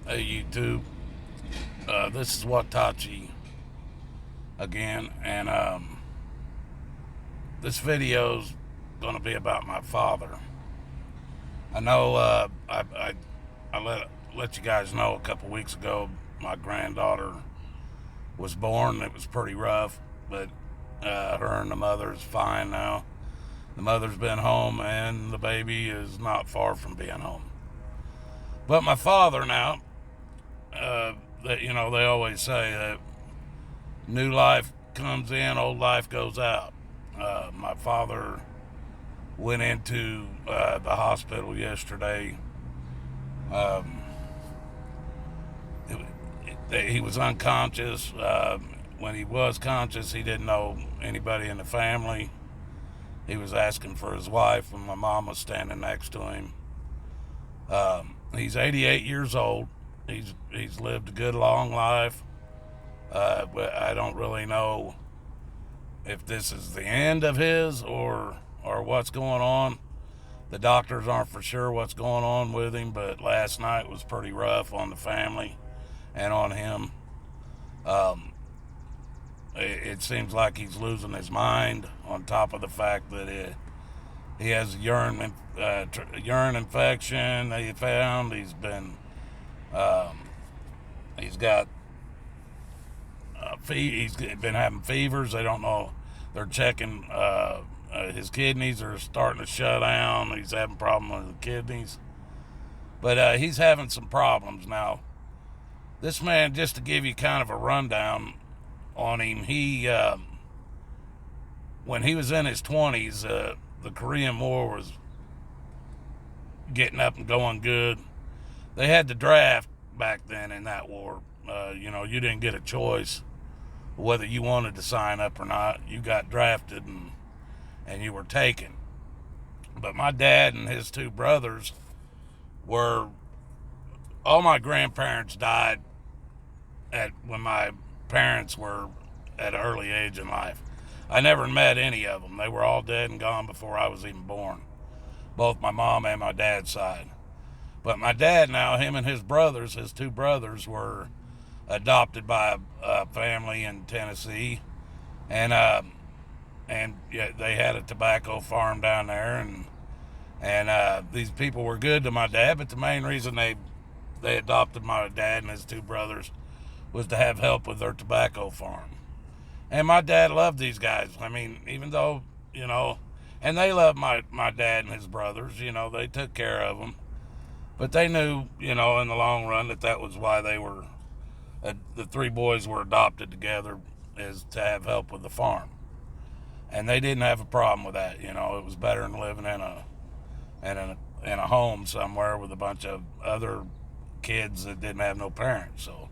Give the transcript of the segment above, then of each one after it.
Hey YouTube, this is Watachi again, and this video's gonna be about my father. I know I let you guys know a couple weeks ago my granddaughter was born. It was pretty rough, but her and the mother's fine now. The mother's been home, and the baby is not far from being home. But my father now, that they always say that new life comes in, old life goes out. My father went into the hospital yesterday. Um, he was unconscious. When he was conscious, he didn't know anybody in the family. He was asking for his wife, and my mom was standing next to him. He's 88 years old. He's lived a good long life. But I don't really know if this is the end of his or what's going on. The doctors aren't for sure what's going on with him, but last night was pretty rough on the family and on him. Um, it seems like he's losing his mind. On top of the fact that he has a urine infection. They found um, he's got he's been having fevers. They don't know. They're checking. His kidneys are starting to shut down. He's having problems with the kidneys, but he's having some problems now. This man, just to give you kind of a rundown on him, when he was in his 20s, the Korean War was getting up and going good. They had the draft back then in that war. You didn't get a choice whether you wanted to sign up or not. You got drafted and you were taken. But my dad and his two brothers were, all my grandparents died when my parents were at an early age in life. I never met any of them. They were all dead and gone before I was even born, both my mom and my dad's side. But my dad now, him and his brothers, his two brothers, were adopted by a family in Tennessee, and yeah, they had a tobacco farm down there, and these people were good to my dad. But the main reason they adopted my dad and his two brothers was to have help with their tobacco farm. And my dad loved these guys. I mean, even though, and they loved my dad and his brothers. They took care of them. But they knew, in the long run that was why the three boys were adopted together, is to have help with the farm. And they didn't have a problem with that. It was better than living in a home somewhere with a bunch of other kids that didn't have no parents. So,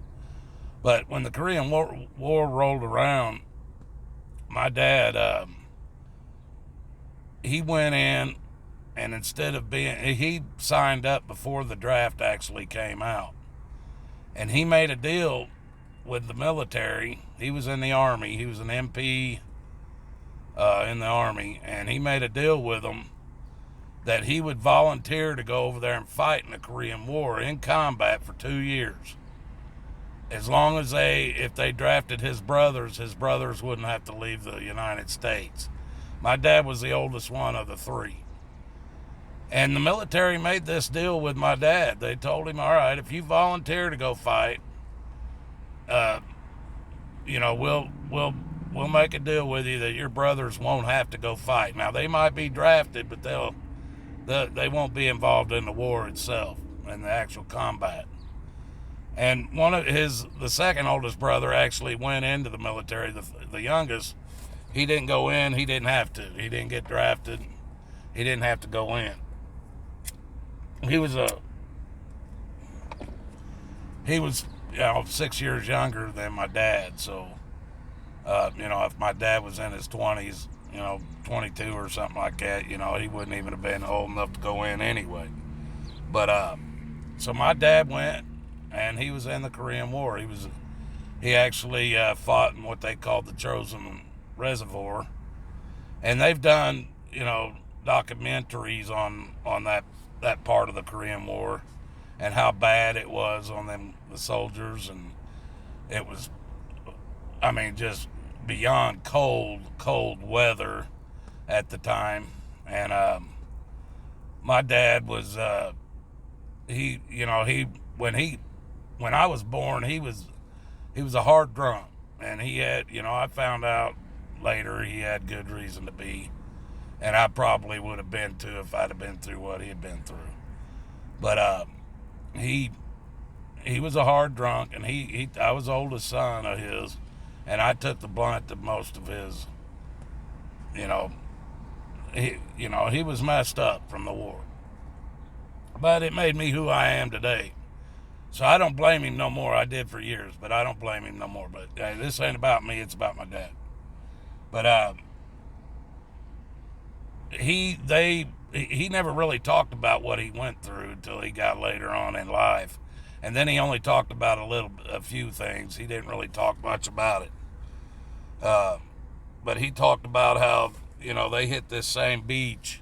but when the Korean War rolled around, my dad, he went in, and instead of he signed up before the draft actually came out, and he made a deal with the military. He was in the Army. He was an MP in the Army, and he made a deal with them that he would volunteer to go over there and fight in the Korean War in combat for 2 years. As long as if they drafted his brothers wouldn't have to leave the United States. My dad was the oldest one of the three. And the military made this deal with my dad. They told him, all right, if you volunteer to go fight, we'll make a deal with you that your brothers won't have to go fight. Now, they might be drafted, but they won't be involved in the war itself, in the actual combat. And the second oldest brother actually went into the military. The youngest, he didn't go in. He didn't have to. He didn't get drafted. He didn't have to go in. He was 6 years younger than my dad. So, if my dad was in his 20s, 22 or something like that, he wouldn't even have been old enough to go in anyway. But so my dad went, and he was in the Korean War. He actually fought in what they called the Chosin Reservoir, and they've done documentaries on that part of the Korean War, and how bad it was on the soldiers, and it was, I mean, just beyond cold weather at the time. And my dad was he you know he when I was born, he was a hard drunk, and he had, I found out later he had good reason to be, and I probably would have been too if I'd have been through what he had been through. But he was a hard drunk, and I was the oldest son of his, and I took the blunt of most of his. You know, he was messed up from the war, but it made me who I am today. So I don't blame him no more. I did for years, but I don't blame him no more. But hey, this ain't about me, it's about my dad. But he never really talked about what he went through until he got later on in life. And then he only talked about a few things. He didn't really talk much about it. But he talked about how, they hit this same beach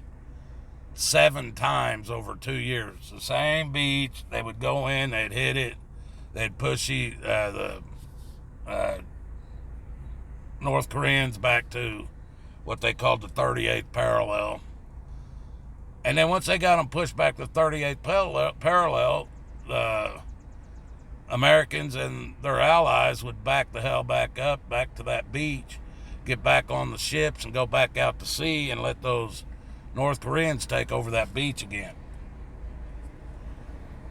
7 times over 2 years. The same beach. They would go in, they'd hit it, they'd push the North Koreans back to what they called the 38th parallel. And then once they got them pushed back to the 38th parallel, the Americans and their allies would back the hell back up, back to that beach, get back on the ships and go back out to sea and let those North Koreans take over that beach again.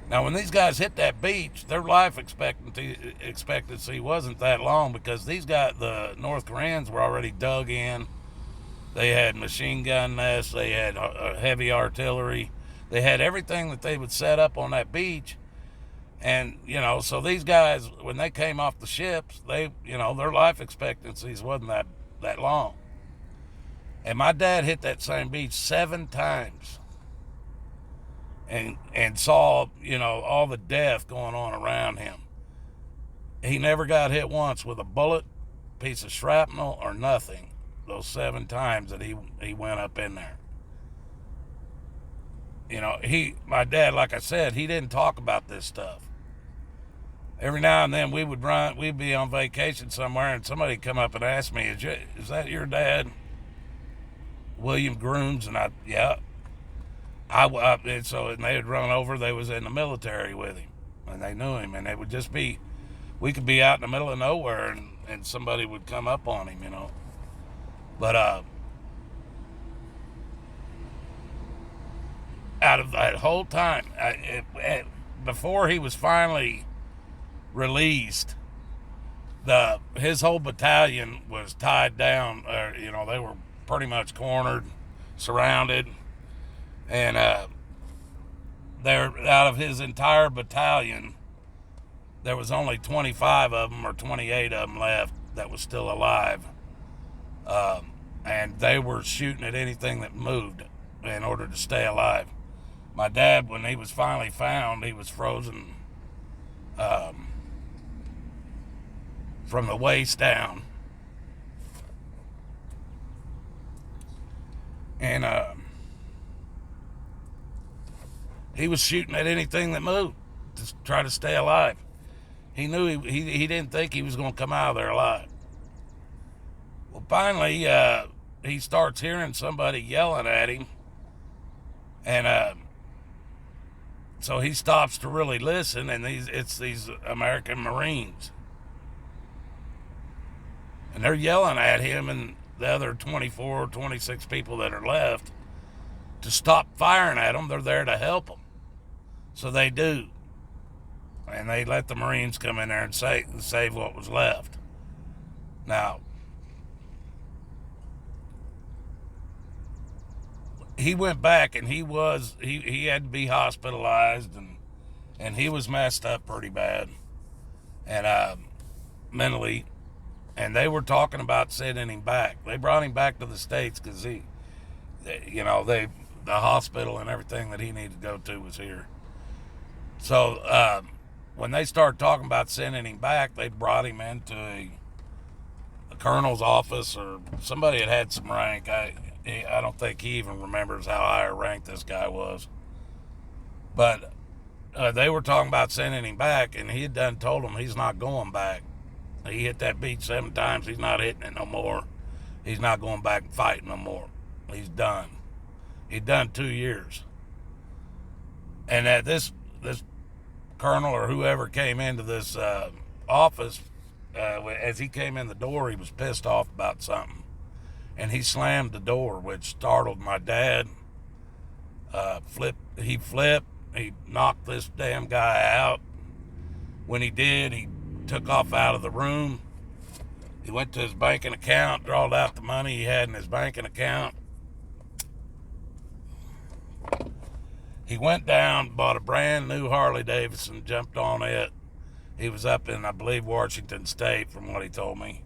Now, when these guys hit that beach, their life expectancy wasn't that long, because the North Koreans were already dug in. They had machine gun nests, they had heavy artillery, they had everything that they would set up on that beach. And, so these guys, when they came off the ships, their life expectancies wasn't that long. And my dad hit that same beach 7 times and saw, all the death going on around him. He never got hit once with a bullet, piece of shrapnel, or nothing those 7 times that he went up in there. My dad, like I said, he didn't talk about this stuff. Every now and then we'd be on vacation somewhere, and somebody come up and ask me, is that your dad, William Grooms? And yeah. And they had run over, they was in the military with him, and they knew him, and it would just be, we could be out in the middle of nowhere, and somebody would come up on him, But out of that whole time, before he was finally released, his whole battalion was tied down. They were pretty much cornered, surrounded, and out of his entire battalion, there was only 25 of them or 28 of them left that was still alive. And they were shooting at anything that moved in order to stay alive. My dad, when he was finally found, he was frozen from the waist down. And he was shooting at anything that moved to try to stay alive. He knew he didn't think he was going to come out of there alive. Well, finally, he starts hearing somebody yelling at him, and so he stops to really listen, and it's these American Marines. And they're yelling at him and the other 24, 26 people that are left to stop firing at them. They're there to help them. So they do. And they let the Marines come in there and save what was left. Now, he went back, and he had to be hospitalized, and he was messed up pretty bad, and mentally. And they were talking about sending him back. They brought him back to the States because the hospital and everything that he needed to go to was here. So when they started talking about sending him back, they brought him into a colonel's office, or somebody that had some rank. I don't think he even remembers how high a rank this guy was. But they were talking about sending him back, and he had done told them he's not going back. He hit that beach 7 times. He's not hitting it no more. He's not going back and fighting no more. He's done. He'd done 2 years. And that this colonel or whoever came into this office, as he came in the door, he was pissed off about something. And he slammed the door, which startled my dad. He flipped. He knocked this damn guy out. When he did, he took off out of the room. He went to his banking account, drawed out the money he had in his banking account. He went down, bought a brand new Harley Davidson, jumped on it. He was up in, I believe, Washington State, from what he told me.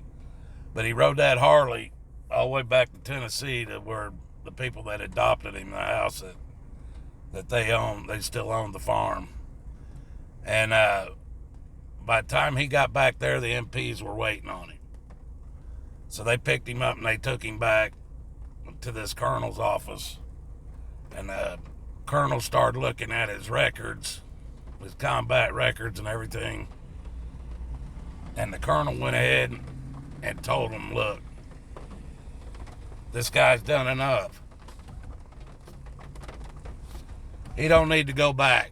But he rode that Harley all the way back to Tennessee, to where the people that adopted him, the house that they own, they still own the farm. And by the time he got back there, the MPs were waiting on him. So they picked him up and they took him back to this colonel's office. And the colonel started looking at his records, his combat records and everything. And the colonel went ahead and told him, look, this guy's done enough. He don't need to go back.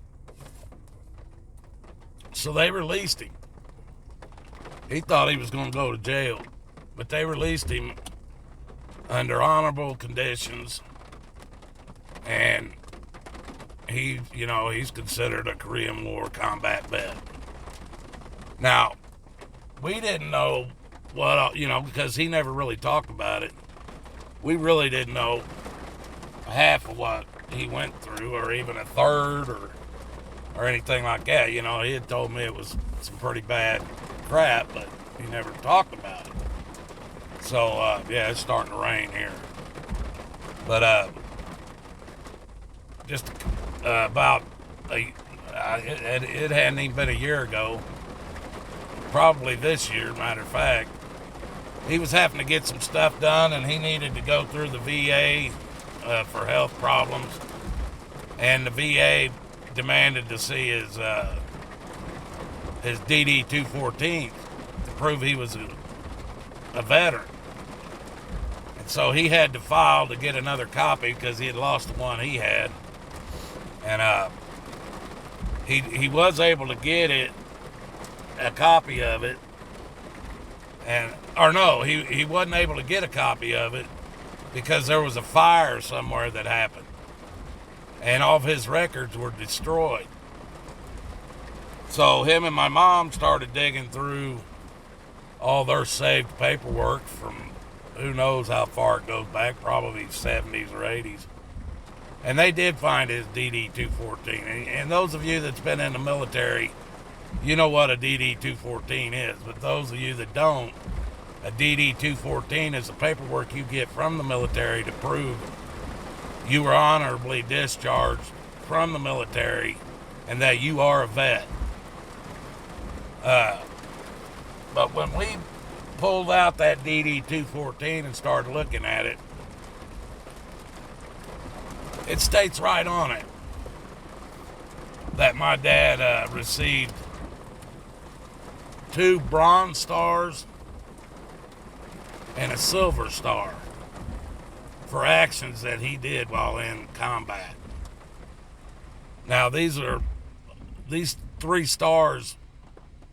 So they released him. He thought he was going to go to jail, but they released him under honorable conditions. And he's considered a Korean War combat vet. Now, we didn't know what, because he never really talked about it. We really didn't know half of what he went through, or even a third, or anything like that. He had told me it was some pretty bad crap, but he never talked about it. So, it's starting to rain here. But, just about it hadn't even been a year ago, probably this year, matter of fact, he was having to get some stuff done, and he needed to go through the VA for health problems, and the VA demanded to see his DD-214 to prove he was a veteran. And so he had to file to get another copy because he had lost the one he had. And he was able to get a copy of it. He wasn't able to get a copy of it because there was a fire somewhere that happened. And all of his records were destroyed. So him and my mom started digging through all their saved paperwork from who knows how far it goes back, probably 70s or 80s. And they did find his DD-214. And those of you that's been in the military, you know what a DD-214 is. But those of you that don't, a DD-214 is the paperwork you get from the military to prove you were honorably discharged from the military and that you are a vet. But when we pulled out that DD-214 and started looking at it, it states right on it that my dad received 2 Bronze Stars and a Silver Star for actions that he did while in combat. Now, these 3 stars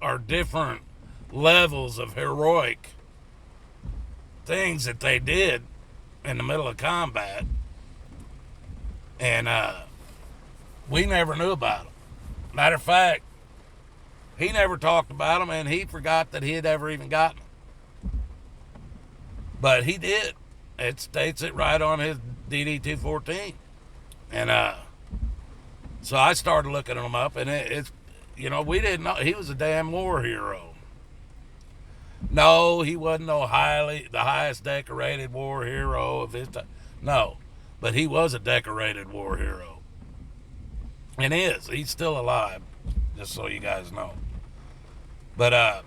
are different levels of heroic things that they did in the middle of combat. And we never knew about them. Matter of fact, he never talked about them, and he forgot that he had ever even gotten them. But he did. It states it right on his DD-214. And so I started looking them up, and it's, we didn't know. He was a damn war hero. No, he wasn't the highest decorated war hero of his time. No, but he was a decorated war hero. And he's still alive, just so you guys know. But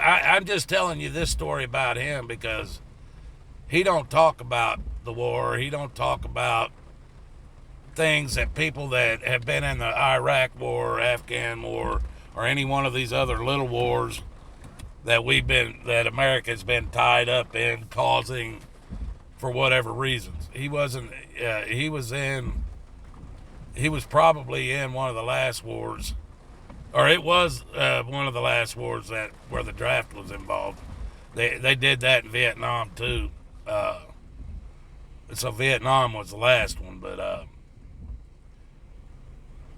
I'm just telling you this story about him because he don't talk about the war. He don't talk about things that people that have been in the Iraq War, Afghan War, or any one of these other little wars that America's been tied up in causing for whatever reasons. He wasn't. He was probably in one of the last wars, or it was one of the last wars that where the draft was involved. They did that in Vietnam too. So Vietnam was the last one, but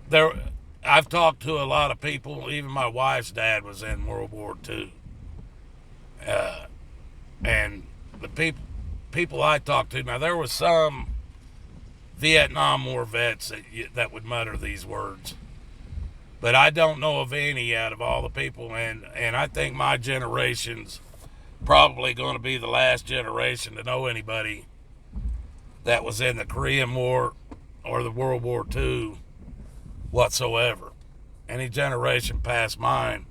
there. I've talked to a lot of people. Even my wife's dad was in World War II, and the people I talked to. Now there was some Vietnam War vets that would mutter these words, but I don't know of any out of all the people, and I think my generation's probably going to be the last generation to know anybody that was in the Korean War or the World War II whatsoever. Any generation past mine,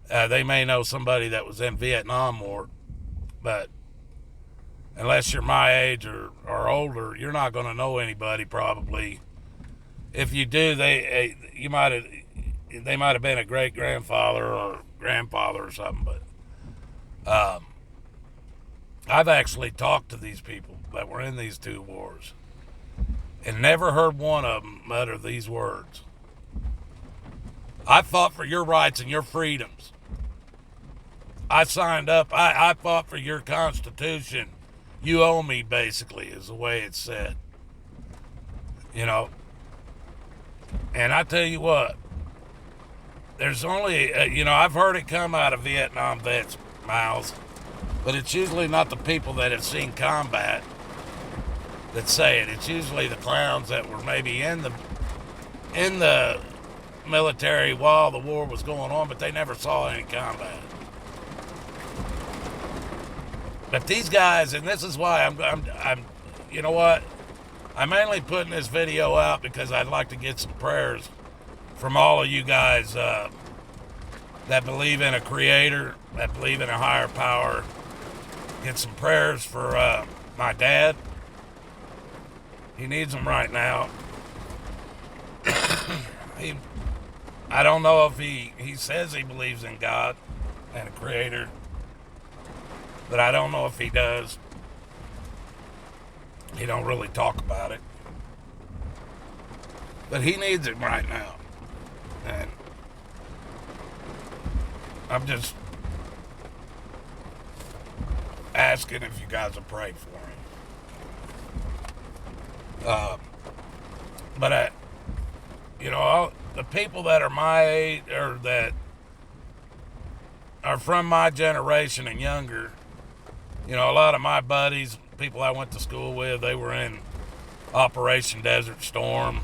they may know somebody that was in Vietnam War, but unless you're my age or older, you're not going to know anybody probably. If you do, they might have been a great grandfather or grandfather or something. But I've actually talked to these people that were in these two wars, and never heard one of them mutter these words. I fought for your rights and your freedoms. I signed up. I fought for your Constitution. You owe me, basically, is the way it's said. You know. And I tell you what, there's only, I've heard it come out of Vietnam vets' mouths, but it's usually not the people that have seen combat that say it. It's usually the clowns that were maybe in the military while the war was going on, but they never saw any combat. But these guys, and this is why I'm you know what? I'm mainly putting this video out because I'd like to get some prayers from all of you guys that believe in a creator, that believe in a higher power. Get some prayers for my dad. He needs them right now. I don't know if he says he believes in God and a creator, but I don't know if he does. He don't really talk about it. But he needs it right now. And I'm just asking if you guys will pray for him. But the people that are my age or that are from my generation and younger, a lot of my buddies, people I went to school with, they were in Operation Desert Storm.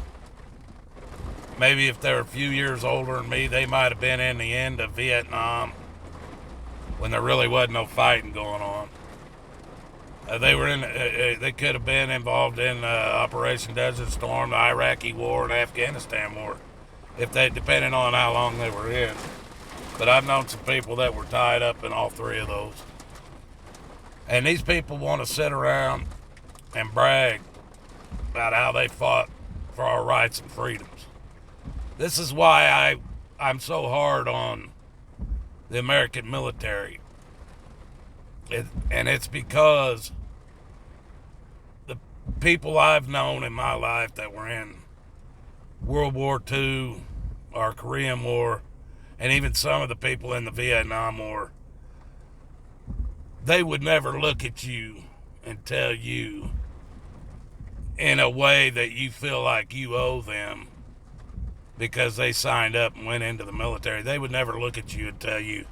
Maybe if they're a few years older than me, they might have been in the end of Vietnam when there really wasn't no fighting going on. They could have been involved in Operation Desert Storm, the Iraqi War, and Afghanistan War, depending on how long they were in. But I've known some people that were tied up in all three of those. And these people want to sit around and brag about how they fought for our rights and freedoms. This is why I'm so hard on the American military. And it's because the people I've known in my life that were in World War II or Korean War, and even some of the people in the Vietnam War, they would never look at you and tell you in a way that you feel like you owe them because they signed up and went into the military. They would never look at you and tell you,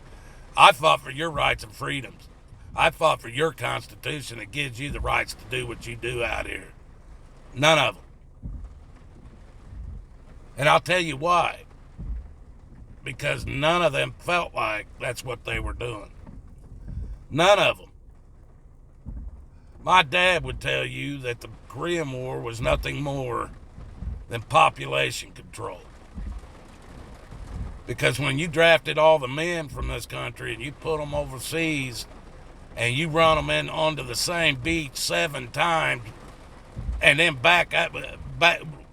I fought for your rights and freedoms. I fought for your Constitution that gives you the rights to do what you do out here. None of them. And I'll tell you why. Because none of them felt like that's what they were doing. None of them. My dad would tell you that the Korean War was nothing more than population control. Because when you drafted all the men from this country and you put them overseas and you run them in onto the same beach 7 times and then back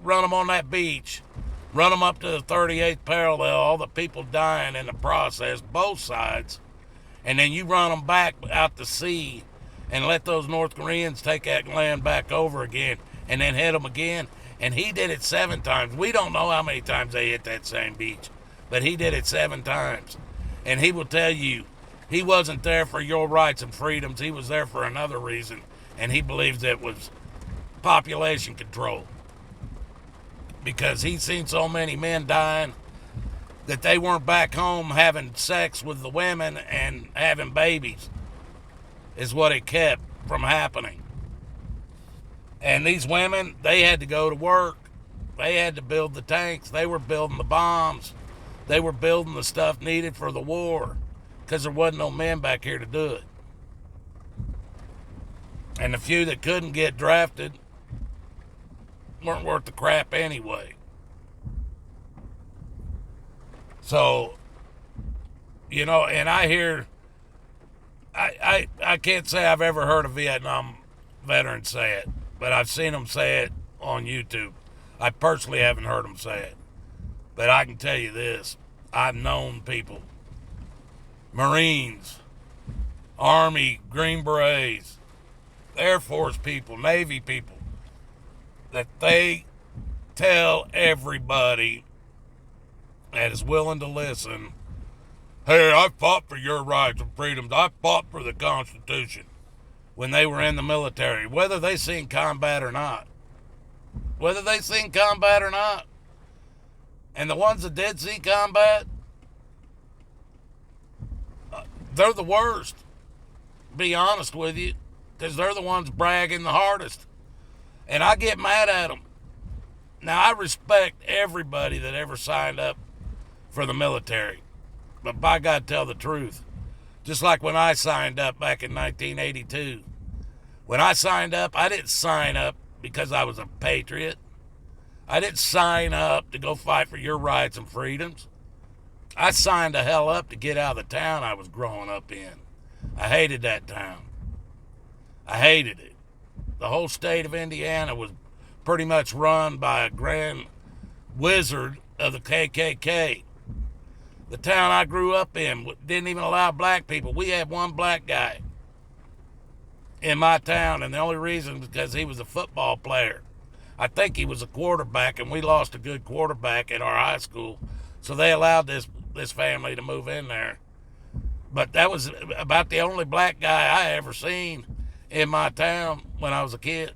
run them on that beach, run them up to the 38th parallel, all the people dying in the process, both sides, and then you run them back out to sea and let those North Koreans take that land back over again and then hit them again. And he did it 7 times. We don't know how many times they hit that same beach, but he did it 7 times. And he will tell you he wasn't there for your rights and freedoms. He was there for another reason, and he believes it was population control. Because he's seen so many men dying that they weren't back home having sex with the women and having babies is what it kept from happening. And these women, they had to go to work. They had to build the tanks. They were building the bombs. They were building the stuff needed for the war because there wasn't no men back here to do it. And the few that couldn't get drafted weren't worth the crap anyway. So, you know, and I hear, I can't say I've ever heard a Vietnam veteran say it, but I've seen them say it on YouTube. I personally haven't heard them say it. But I can tell you this, I've known people, Marines, Army, Green Berets, Air Force people, Navy people, that they tell everybody that is willing to listen, hey, I fought for your rights and freedoms. I fought for the Constitution when they were in the military, whether they seen combat or not. Whether they seen combat or not. And the ones that did see combat, they're the worst. Be honest with you, because they're the ones bragging the hardest. And I get mad at them. Now, I respect everybody that ever signed up for the military. But by God, tell the truth. Just like when I signed up back in 1982. When I signed up, I didn't sign up because I was a patriot. I didn't sign up to go fight for your rights and freedoms. I signed the hell up to get out of the town I was growing up in. I hated that town. I hated it. The whole state of Indiana was pretty much run by a grand wizard of the KKK. The town I grew up in didn't even allow black people. We had one black guy in my town, and the only reason was because he was a football player. I think he was a quarterback, and we lost a good quarterback at our high school, so they allowed this family to move in there. But that was about the only black guy I ever seen in my town when I was a kid.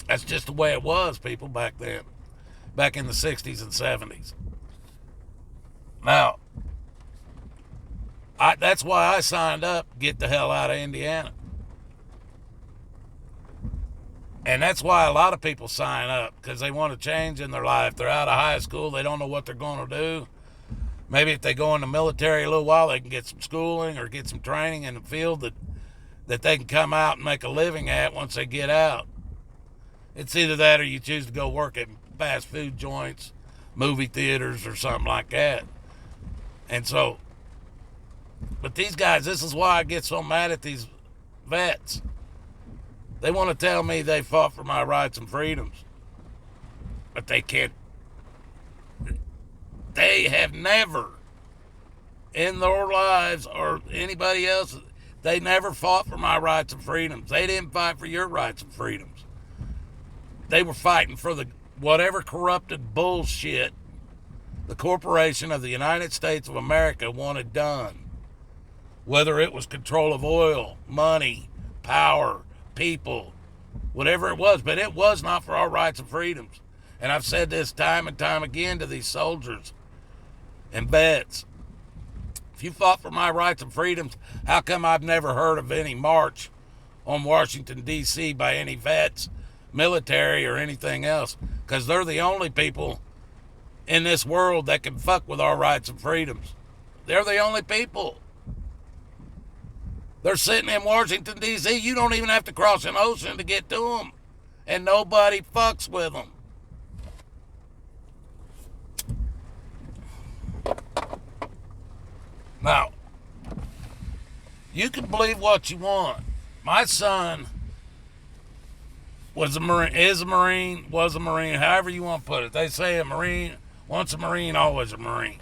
That's just the way it was, people, back then, back in the 60s and 70s. Now, that's why I signed up to get the hell out of Indiana. And that's why a lot of people sign up, because they want to change in their life. They're out of high school. They don't know what they're going to do. Maybe if they go in the military a little while, they can get some schooling or get some training in the field that they can come out and make a living at once they get out. It's either that or you choose to go work at fast food joints, movie theaters, or something like that. And so, but these guys, this is why I get so mad at these vets. They want to tell me they fought for my rights and freedoms, but they can't. They have never in their lives, or anybody else, they never fought for my rights and freedoms. They didn't fight for your rights and freedoms. They were fighting for the whatever corrupted bullshit the corporation of the United States of America wanted done. Whether it was control of oil, money, power, people, whatever it was, but it was not for our rights and freedoms. And I've said this time and time again to these soldiers and vets. If you fought for my rights and freedoms, how come I've never heard of any march on Washington, D.C. by any vets, military, or anything else? Because they're the only people in this world that can fuck with our rights and freedoms. They're the only people. They're sitting in Washington, D.C. You don't even have to cross an ocean to get to them. And nobody fucks with them. Now, you can believe what you want. My son was a Marine, is a Marine, was a Marine, however you want to put it. They say a Marine, once a Marine, always a Marine.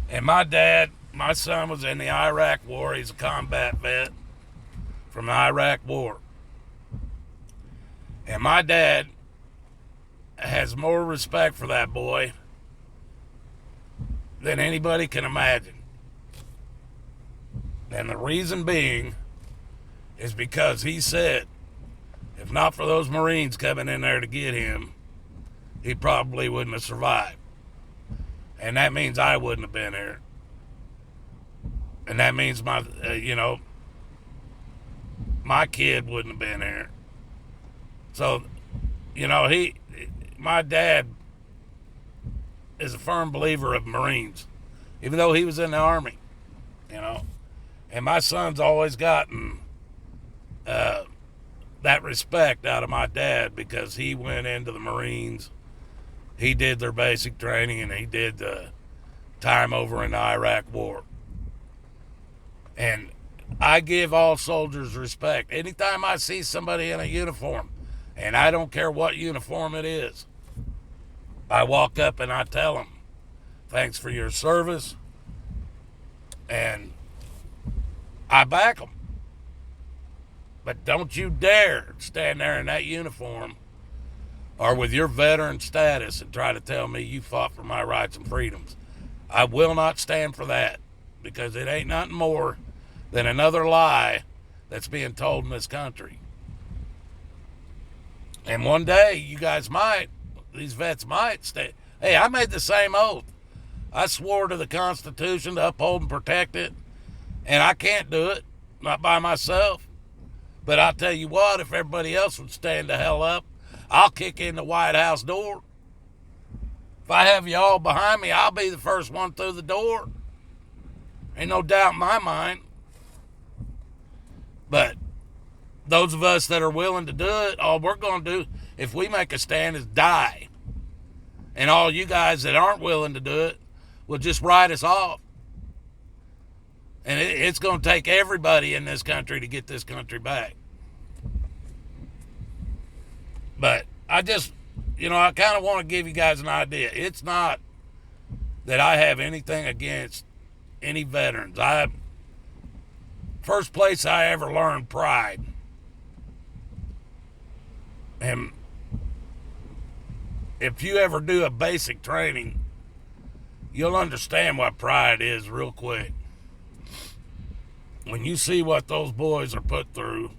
And my dad, my son was in the Iraq War. He's a combat vet from the Iraq War. And my dad has more respect for that boy than anybody can imagine. And the reason being is because he said, if not for those Marines coming in there to get him, he probably wouldn't have survived. And that means I wouldn't have been here. And that means my kid wouldn't have been here. So, my dad is a firm believer of Marines, even though he was in the Army, And my son's always gotten that respect out of my dad because he went into the Marines. He did their basic training, and he did the time over in the Iraq War. And I give all soldiers respect. Anytime I see somebody in a uniform, and I don't care what uniform it is, I walk up and I tell them, thanks for your service, and I back them. But don't you dare stand there in that uniform or with your veteran status and try to tell me you fought for my rights and freedoms. I will not stand for that, because it ain't nothing more than another lie that's being told in this country. And one day, you guys these vets might stay. Hey, I made the same oath. I swore to the Constitution to uphold and protect it, and I can't do it, not by myself. But I'll tell you what, if everybody else would stand the hell up, I'll kick in the White House door. If I have you all behind me, I'll be the first one through the door. Ain't no doubt in my mind. But those of us that are willing to do it, all we're going to do, if we make a stand, is die. And all you guys that aren't willing to do it will just write us off. And it's going to take everybody in this country to get this country back. But I just, I kind of want to give you guys an idea. It's not that I have anything against any veterans. First place I ever learned pride. And if you ever do a basic training, you'll understand what pride is real quick. When you see what those boys are put through,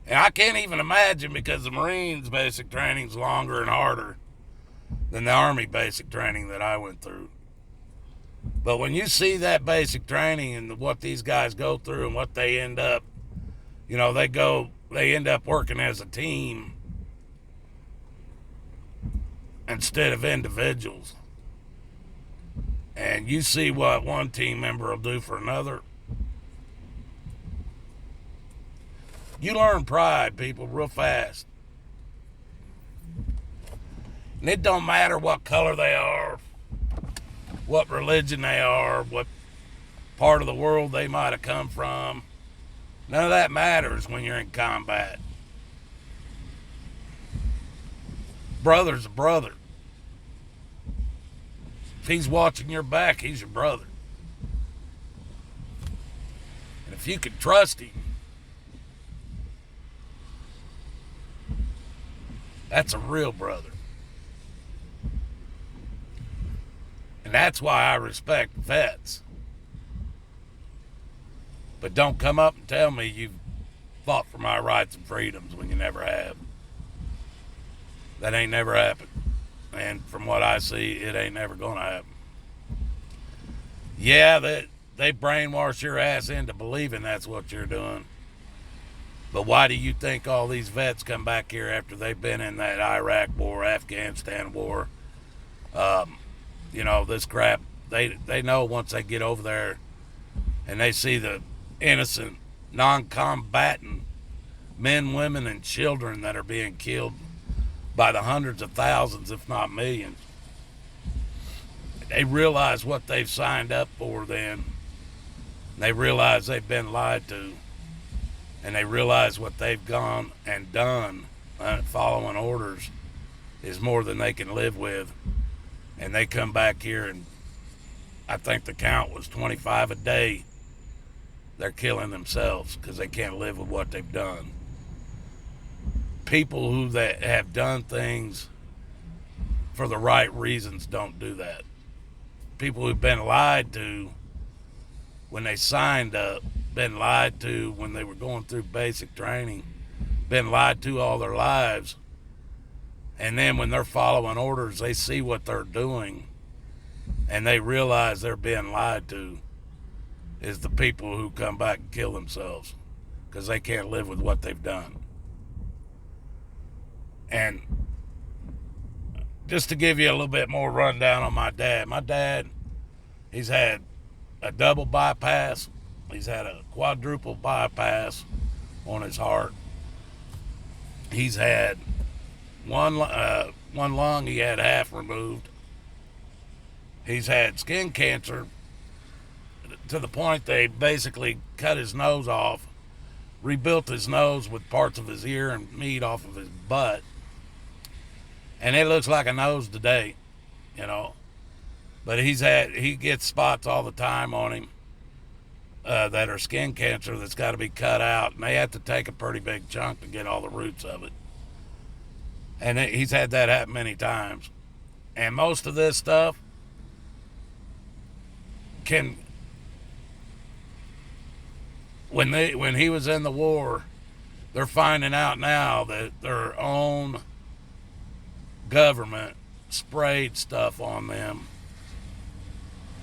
and I can't even imagine, because the Marines basic training's longer and harder than the Army basic training that I went through. But when you see that basic training and what these guys go through and what they end up, they end up working as a team instead of individuals. And you see what one team member will do for another. You learn pride, people, real fast. And it don't matter what color they are, what religion they are, what part of the world they might have come from. None of that matters when you're in combat. Brother's a brother. If he's watching your back, he's your brother. And if you can trust him, that's a real brother. And that's why I respect vets. But don't come up and tell me you've fought for my rights and freedoms when you never have. That ain't never happened. And from what I see, it ain't never gonna happen. Yeah, they brainwash your ass into believing that's what you're doing. But why do you think all these vets come back here after they've been in that Iraq war, Afghanistan war? This crap, they know once they get over there and they see the innocent, non-combatant men, women, and children that are being killed by the hundreds of thousands, if not millions. They realize what they've signed up for then. They realize they've been lied to. and they realize what they've gone and done, following orders, is more than they can live with. And they come back here, and I think the count was 25 a day. They're killing themselves because they can't live with what they've done. People who that have done things for the right reasons don't do that. People who've been lied to when they signed up, been lied to when they were going through basic training, been lied to all their lives, and then when they're following orders, they see what they're doing and they realize they're being lied to, is the people who come back and kill themselves because they can't live with what they've done. And just to give you a little bit more rundown on my dad, he's had a double bypass, he's had a quadruple bypass on his heart, he's had one lung he had half removed, he's had skin cancer to the point they basically cut his nose off, rebuilt his nose with parts of his ear and meat off of his butt, and it looks like a nose today, you know. But he gets spots all the time on him that are skin cancer that's got to be cut out, and they have to take a pretty big chunk to get all the roots of it. And he's had that happen many times. And most of this stuff can, when he was in the war, they're finding out now that their own government sprayed stuff on them,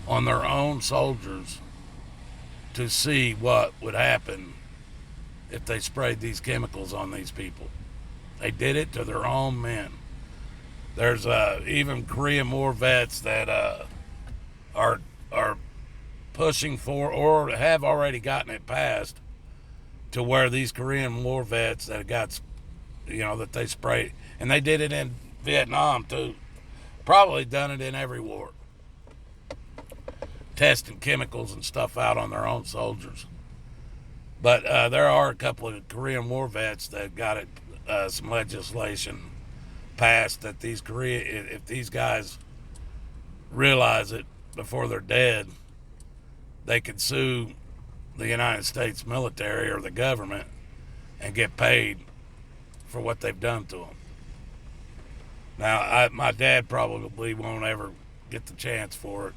on their own soldiers, to see what would happen if they sprayed these chemicals on these people. They did it to their own men. There's even Korean War vets that are pushing for, or have already gotten it passed, to where these Korean War vets that got, that they sprayed, and they did it in Vietnam too. Probably done it in every war. Testing chemicals and stuff out on their own soldiers. But there are a couple of Korean War vets that got it, some legislation passed that if these guys realize it before they're dead, they could sue the United States military or the government and get paid for what they've done to them. Now, my dad probably won't ever get the chance for it,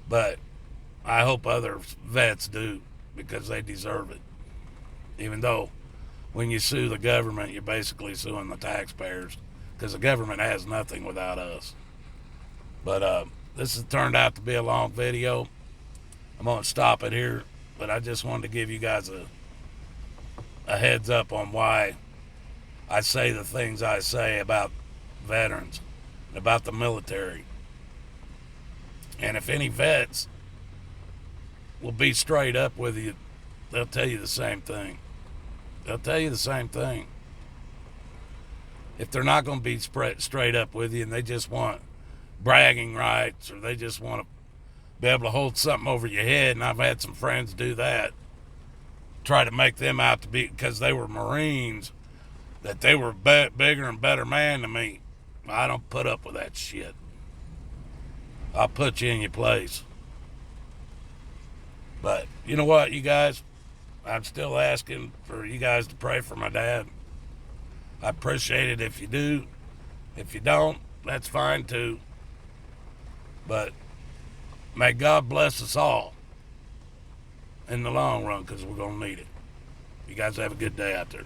but I hope other vets do, because they deserve it. Even though when you sue the government, you're basically suing the taxpayers, because the government has nothing without us. But this has turned out to be a long video. I'm going to stop it here, but I just wanted to give you guys a heads up on why I say the things I say about veterans, about the military. And if any vets will be straight up with you, they'll tell you the same thing. They'll tell you the same thing. If they're not going to be straight up with you and they just want bragging rights, or they just want to be able to hold something over your head, and I've had some friends do that, try to make them out to be, because they were Marines, that they were bigger and better man than me. I don't put up with that shit. I'll put you in your place. But you know what, you guys? I'm still asking for you guys to pray for my dad. I appreciate it if you do. If you don't, that's fine too. But may God bless us all in the long run, because we're going to need it. You guys have a good day out there.